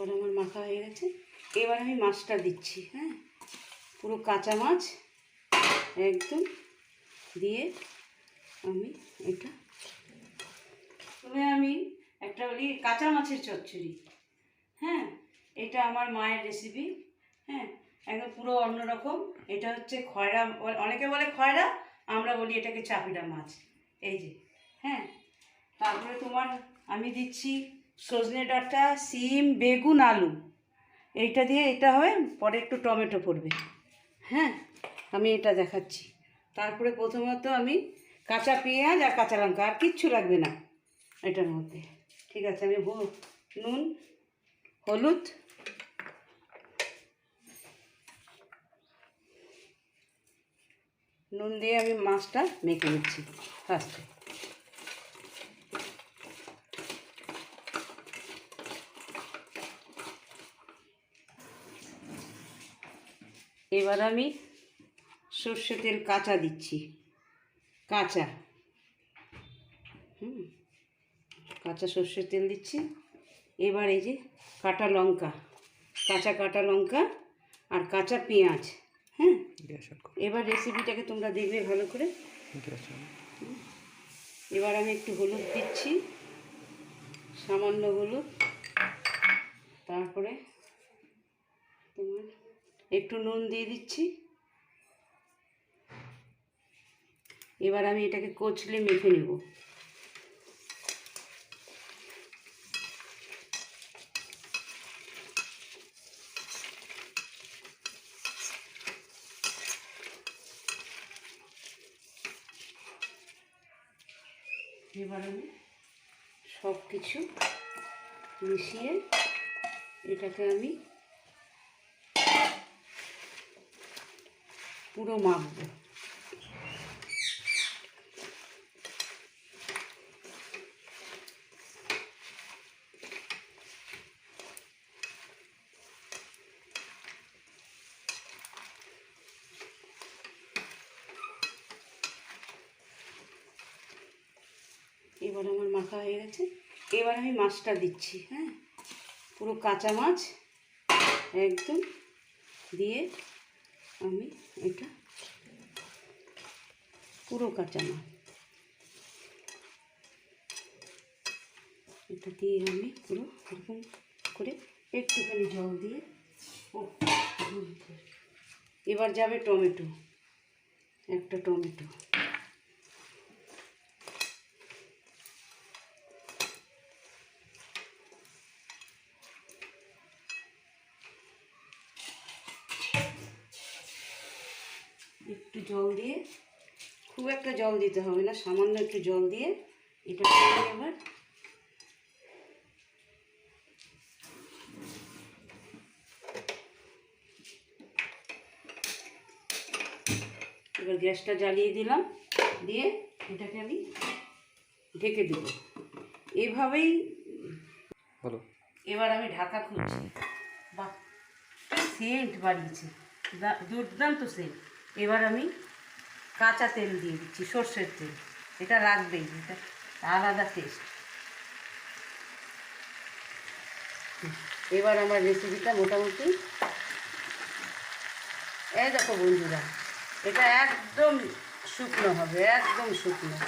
এবার আমার মাখা হয়ে গেছে। এবার আমি মাছটা দিচ্ছি। হ্যাঁ, পুরো কাঁচা মাছ একদম দিয়ে আমি এটা আমি একটা বলি কাঁচা মাছের চচ্চড়ি। হ্যাঁ, এটা আমার মায়ের রেসিপি। হ্যাঁ, একদম পুরো অন্যরকম। এটা হচ্ছে খয়রা, অনেকে বলে খয়রা, আমরা বলি এটাকে চাপিড়া মাছ। এই যে, হ্যাঁ, তারপরে তোমার আমি দিচ্ছি সজনে ডাঁটা, সিম, বেগুন, আলু, এইটা দিয়ে এটা হবে। পরে একটু টমেটো পড়বে। হ্যাঁ, আমি এটা দেখাচ্ছি। তারপরে প্রথমত আমি কাঁচা পেঁয়াজ আর কাঁচা লঙ্কা, আর কিচ্ছু লাগবে না এটার মধ্যে। ঠিক আছে, আমি নুন, হলুদ, নুন দিয়ে আমি মাছটা মেখে নিচ্ছি ফার্স্টে। এবার আমি সর্ষে তেল কাঁচা দিচ্ছি, কাঁচা কাঁচা সর্ষের তেল দিচ্ছি। এবার এই যে কাঁচা লঙ্কা, কাঁচা লঙ্কা আর কাঁচা পেঁয়াজ। হ্যাঁ, এবার রেসিপিটাকে তোমরা দেখবে ভালো করে। এবার আমি একটু হলুদ দিচ্ছি, সামান্য হলুদ। তারপরে তোমার একটু নুন দিয়ে দিচ্ছি। এবার আমি এটাকে কচলে মেখে নেব। এবার আমি সব কিছু মিশিয়ে এটাকে আমি পুরো মাখবো। এবার আমার মাখা হয়ে গেছে। এবার আমি মাছটা দিচ্ছি। হ্যাঁ, পুরো কাঁচা মাছ একদম দিয়ে আমি এটা পুরো কাঁচা মাছ এটা দিয়ে আমি পুরো এরকম করে একটুখানি জল দিয়ে এবার যাবে টমেটো, একটা টমেটো। একটু জল দিয়ে, খুব একটা জল দিতে হবে না, সামান্য একটু জল দিয়ে এটা এবার গ্যাসটা জ্বালিয়ে দিলাম, দিয়ে এটাকে আমি ঢেকে দেব এভাবেই। বলো। এবার আমি ঢাকা খুলছি। বাহ, সেন্ট বাড়িয়েছে, দুর্দান্ত সেন্ট। এবার আমি কাঁচা তেল দিয়ে দিচ্ছি, সর্ষের তেল। এটা রাখবেই, এটা আলাদা টেস্ট। এবার আমার রেসিপিটা মোটামুটি, এই দেখো বন্ধুরা, এটা একদম শুকনো হবে, একদম শুকনো।